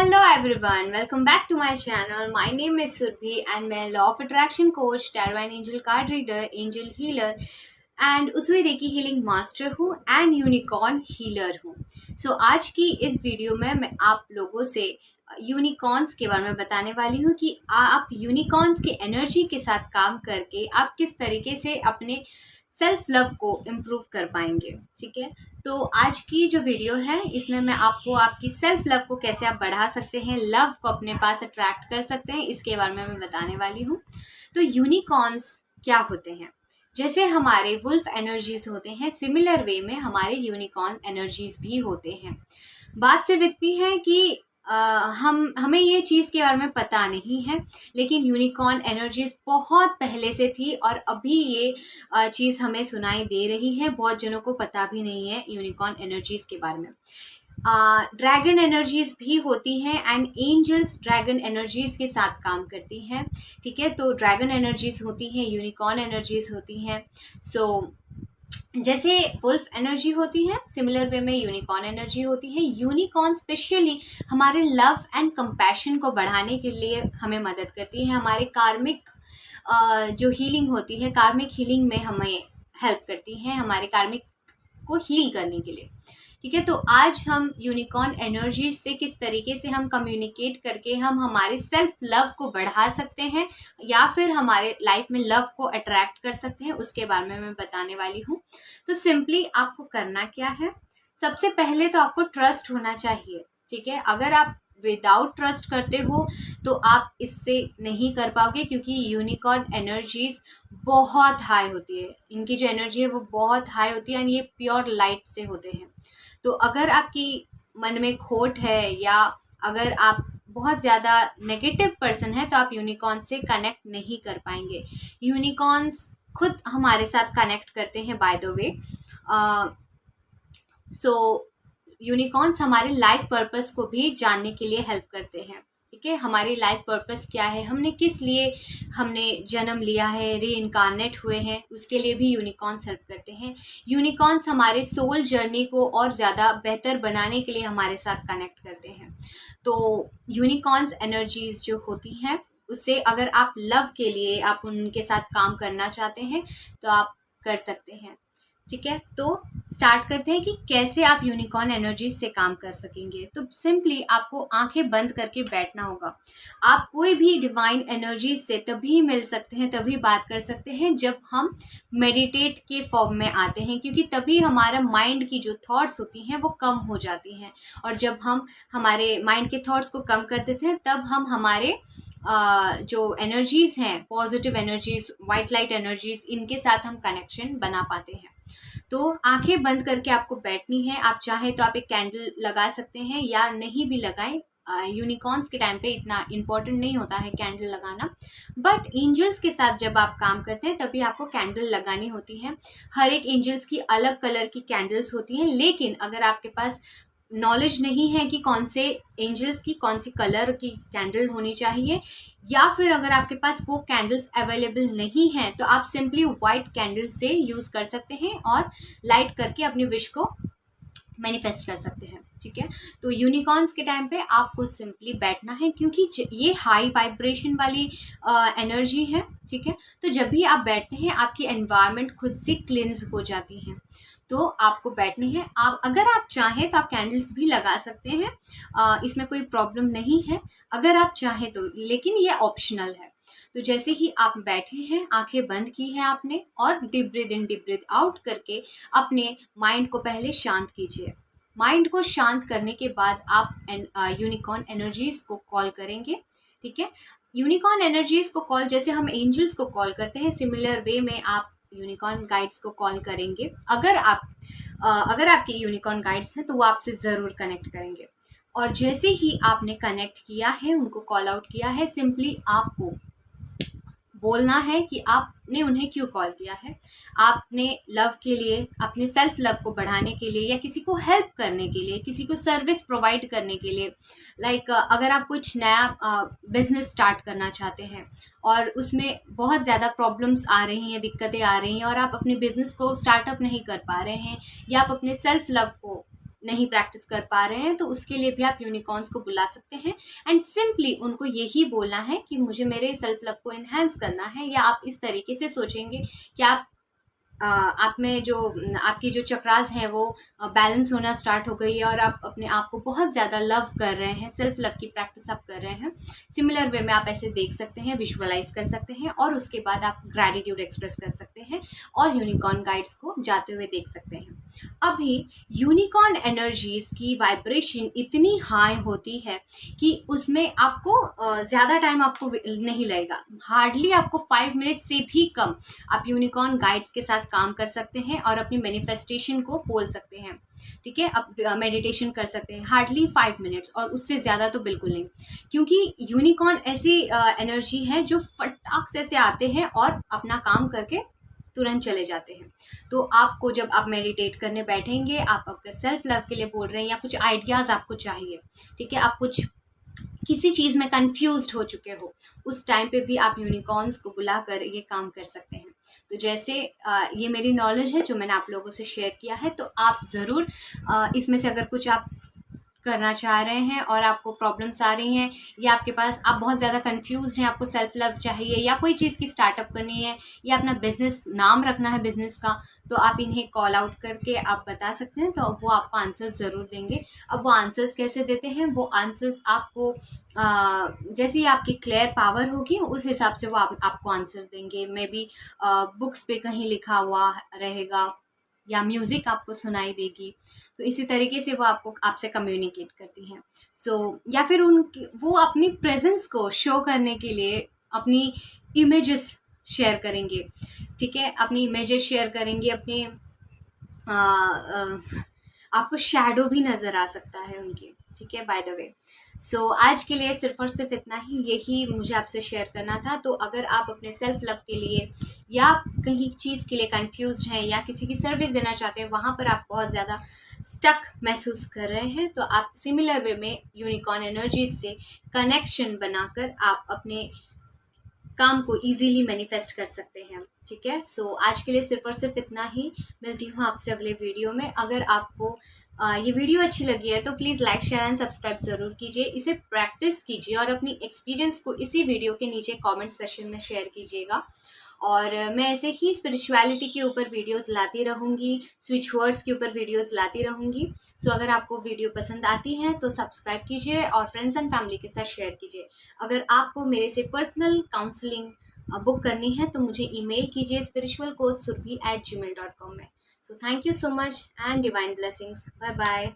Hello everyone, welcome back to my channel. My name is Surbhi and मैं law of attraction coach, tarot and angel card reader, angel healer and Usui reiki healing master हूँ and unicorn healer हूँ। So आज की इस video में मैं आप लोगों से यूनिकॉर्न्स के बारे में बताने वाली हूँ कि आप यूनिकॉर्न्स के एनर्जी के साथ काम करके आप किस तरीके से अपने सेल्फ लव को इम्प्रूव कर पाएंगे। ठीक है, तो आज की जो वीडियो है इसमें मैं आपको आपकी सेल्फ लव को कैसे आप बढ़ा सकते हैं, लव को अपने पास अट्रैक्ट कर सकते हैं, इसके बारे में मैं बताने वाली हूँ। तो यूनिकॉर्न्स क्या होते हैं? जैसे हमारे वुल्फ एनर्जीज होते हैं, सिमिलर वे में हमारे यूनिकॉर्न एनर्जीज भी होते हैं। बात सिर्फ इतनी है कि हमें ये चीज़ के बारे में पता नहीं है, लेकिन यूनिकॉर्न एनर्जीज बहुत पहले से थी और अभी ये चीज़ हमें सुनाई दे रही है। बहुत जनों को पता भी नहीं है यूनिकॉर्न एनर्जीज के बारे में। ड्रैगन एनर्जीज भी होती हैं एंड एंजल्स ड्रैगन एनर्जीज के साथ काम करती हैं। ठीक है, तो ड्रैगन एनर्जीज होती हैं, यूनिकॉर्न एनर्जीज होती हैं। सो जैसे वुल्फ एनर्जी होती है, सिमिलर वे में यूनिकॉर्न एनर्जी होती है। यूनिकॉर्न स्पेशली हमारे लव एंड कंपैशन को बढ़ाने के लिए हमें मदद करती है। हमारे कार्मिक जो हीलिंग होती है, कार्मिक हीलिंग में हमें हेल्प करती हैं, हमारे कार्मिक को हील करने के लिए। ठीक है, तो आज हम यूनिकॉर्न एनर्जी से किस तरीके से हम कम्युनिकेट करके हम हमारे सेल्फ लव को बढ़ा सकते हैं या फिर हमारे लाइफ में लव को अट्रैक्ट कर सकते हैं, उसके बारे में मैं बताने वाली हूँ। तो सिंपली आपको करना क्या है, सबसे पहले तो आपको ट्रस्ट होना चाहिए। ठीक है, अगर आप विदाउट ट्रस्ट करते हो तो आप इससे नहीं कर पाओगे, क्योंकि यूनिकॉर्न एनर्जीज बहुत हाई होती है, इनकी जो एनर्जी है वो बहुत हाई होती है एंड ये प्योर लाइट से होते हैं। तो अगर आपकी मन में खोट है या अगर आप बहुत ज़्यादा नेगेटिव पर्सन है तो आप यूनिकॉर्न से कनेक्ट नहीं कर पाएंगे। यूनिकॉर्न्स खुद हमारे साथ कनेक्ट करते हैं by the way. So unicorns हमारे लाइफ पर्पस को भी जानने के लिए हेल्प करते हैं। ठीक है, हमारी लाइफ पर्पस क्या है, हमने किस लिए हमने जन्म लिया है, री इनकारनेट हुए हैं, उसके लिए भी यूनिकॉर्न्स हेल्प करते हैं। यूनिकॉर्न्स हमारे सोल जर्नी को और ज़्यादा बेहतर बनाने के लिए हमारे साथ कनेक्ट करते हैं। तो यूनिकॉर्न्स एनर्जीज जो होती हैं उससे अगर आप लव के लिए आप उनके साथ काम करना चाहते हैं तो आप कर सकते हैं। ठीक है, तो स्टार्ट करते हैं कि कैसे आप यूनिकॉर्न एनर्जी से काम कर सकेंगे। तो सिंपली आपको आंखें बंद करके बैठना होगा। आप कोई भी डिवाइन एनर्जी से तभी मिल सकते हैं, तभी बात कर सकते हैं जब हम मेडिटेट के फॉर्म में आते हैं, क्योंकि तभी हमारा माइंड की जो थॉट्स होती हैं वो कम हो जाती हैं। और जब हम हमारे माइंड के थॉट्स को कम कर देते हैं तब हम हमारे जो एनर्जीज हैं, positive energies, white light energies, इनके साथ हम कनेक्शन बना पाते हैं। तो आंखें बंद करके आपको बैठनी है। आप चाहे तो आप एक कैंडल लगा सकते हैं या नहीं भी लगाएं। यूनिकॉर्न्स के टाइम पे इतना इम्पोर्टेंट नहीं होता है कैंडल लगाना, बट एंजल्स के साथ जब आप काम करते हैं तभी आपको कैंडल लगानी होती है। हर एक एंजल्स की अलग कलर की कैंडल्स होती हैं, लेकिन अगर आपके पास नॉलेज नहीं है कि कौन से एंजल्स की कौन सी कलर की कैंडल होनी चाहिए, या फिर अगर आपके पास वो कैंडल्स अवेलेबल नहीं है, तो आप सिंपली वाइट कैंडल से यूज़ कर सकते हैं और लाइट करके अपनी विश को मैनिफेस्ट कर सकते हैं। ठीक है, तो यूनिकॉर्न्स के टाइम पे आपको सिंपली बैठना है, क्योंकि ये हाई वाइब्रेशन वाली एनर्जी है। ठीक है, तो जब भी आप बैठते हैं आपकी एनवायरनमेंट खुद से क्लिन्स हो जाती है। तो आपको बैठने हैं। आप अगर आप चाहें तो आप कैंडल्स भी लगा सकते हैं, इसमें कोई प्रॉब्लम नहीं है अगर आप चाहें तो, लेकिन ये ऑप्शनल है। तो जैसे ही आप बैठे हैं, आंखें बंद की हैं आपने और डीप ब्रीथ इन डीप ब्रीथ आउट करके अपने माइंड को पहले शांत कीजिए। माइंड को शांत करने के बाद आप यूनिकॉर्न एनर्जीज को कॉल करेंगे। ठीक है, यूनिकॉर्न एनर्जीज को कॉल जैसे हम एंजल्स को कॉल करते हैं, सिमिलर वे में आप यूनिकॉर्न गाइड्स को कॉल करेंगे। अगर आपके यूनिकॉर्न गाइड्स हैं तो वो आपसे ज़रूर कनेक्ट करेंगे। और जैसे ही आपने कनेक्ट किया है, उनको कॉल आउट किया है, सिंपली आपको बोलना है कि आपने उन्हें क्यों कॉल किया है। आपने लव के लिए, अपने सेल्फ लव को बढ़ाने के लिए, या किसी को हेल्प करने के लिए, किसी को सर्विस प्रोवाइड करने के लिए। लाइक अगर आप कुछ नया बिजनेस स्टार्ट करना चाहते हैं और उसमें बहुत ज़्यादा प्रॉब्लम्स आ रही हैं, दिक्कतें आ रही हैं और आप अपने बिजनेस को स्टार्टअप नहीं कर पा रहे हैं, या आप अपने सेल्फ लव को नहीं प्रैक्टिस कर पा रहे हैं, तो उसके लिए भी आप यूनिकॉर्न्स को बुला सकते हैं एंड सिंपली उनको यही बोलना है कि मुझे मेरे सेल्फ लव को एनहांस करना है, या आप इस तरीके से सोचेंगे कि आप में जो आपकी जो चक्रास हैं वो बैलेंस होना स्टार्ट हो गई है और आप अपने आप को बहुत ज़्यादा लव कर रहे हैं, सेल्फ लव की प्रैक्टिस आप कर रहे हैं। सिमिलर वे में आप ऐसे देख सकते हैं, विजुअलाइज कर सकते हैं और उसके बाद आप ग्रैटिट्यूड एक्सप्रेस कर सकते हैं और यूनिकॉर्न गाइड्स को जाते हुए देख सकते हैं। अभी यूनिकॉर्न एनर्जीज की वाइब्रेशन इतनी हाई होती है कि उसमें आपको ज़्यादा टाइम आपको नहीं लगेगा, हार्डली आपको 5 मिनट से भी कम आप यूनिकॉर्न गाइड्स के साथ काम कर सकते हैं और अपनी मैनिफेस्टेशन को बोल सकते हैं। ठीक है, अब मेडिटेशन कर सकते हैं हार्डली 5 मिनट्स, और उससे ज़्यादा तो बिल्कुल नहीं, क्योंकि यूनिकॉर्न ऐसी एनर्जी है जो फटाक से आते हैं और अपना काम करके तुरंत चले जाते हैं। तो आपको जब आप मेडिटेट करने बैठेंगे, आप अगर सेल्फ लव के लिए बोल रहे हैं या कुछ आइडियाज़ आपको चाहिए, ठीक है, आप कुछ किसी चीज़ में कंफ्यूज्ड हो चुके हो, उस टाइम पे भी आप यूनिकॉर्न्स को बुलाकर ये काम कर सकते हैं। तो जैसे ये मेरी नॉलेज है जो मैंने आप लोगों से शेयर किया है, तो आप ज़रूर इसमें से अगर कुछ आप करना चाह रहे हैं और आपको प्रॉब्लम्स आ रही हैं, या आपके पास आप बहुत ज़्यादा कंफ्यूज हैं, आपको सेल्फ लव चाहिए या कोई चीज़ की स्टार्टअप करनी है या अपना बिजनेस नाम रखना है बिजनेस का, तो आप इन्हें कॉल आउट करके आप बता सकते हैं, तो वो आपको आंसर्स ज़रूर देंगे। अब वो आंसर्स कैसे देते हैं, वो आंसर्स आपको जैसे ही आपकी क्लियर पावर होगी उस हिसाब से वो आपको आंसर देंगे। मे बी बुक्स पे कहीं लिखा हुआ रहेगा या म्यूज़िक आपको सुनाई देगी, तो इसी तरीके से वो आपसे कम्युनिकेट करती हैं। या फिर वो अपनी प्रेजेंस को शो करने के लिए अपनी इमेजेस शेयर करेंगे। ठीक है, अपनी इमेजेस शेयर करेंगे, अपने आपको शैडो भी नज़र आ सकता है उनकी। ठीक है, बाय द वे। आज के लिए सिर्फ और सिर्फ इतना ही, यही मुझे आपसे शेयर करना था। तो अगर आप अपने सेल्फ लव के लिए या कहीं चीज़ के लिए कंफ्यूज्ड हैं या किसी की सर्विस देना चाहते हैं, वहाँ पर आप बहुत ज़्यादा स्टक महसूस कर रहे हैं, तो आप सिमिलर वे में यूनिकॉर्न एनर्जीज से कनेक्शन बनाकर आप अपने काम को इजीली मैनिफेस्ट कर सकते हैं। ठीक है, आज के लिए सिर्फ और सिर्फ इतना ही। मिलती हूँ आपसे अगले वीडियो में। अगर आपको ये वीडियो अच्छी लगी है तो please like share and subscribe ज़रूर कीजिए, इसे प्रैक्टिस कीजिए और अपनी एक्सपीरियंस को इसी वीडियो के नीचे कमेंट सेक्शन में शेयर कीजिएगा। और मैं ऐसे ही स्पिरिचुअलिटी के ऊपर वीडियोस लाती रहूँगी, स्विच वर्ड्स के ऊपर वीडियोस लाती रहूँगी। अगर आपको वीडियो पसंद आती है तो सब्सक्राइब कीजिए और फ्रेंड्स एंड फैमिली के साथ शेयर कीजिए। अगर आपको मेरे से पर्सनल काउंसलिंग बुक करनी है तो मुझे ईमेल कीजिए spiritualcoachsurabhi@gmail.com में। Thank you so much and divine blessings. Bye bye.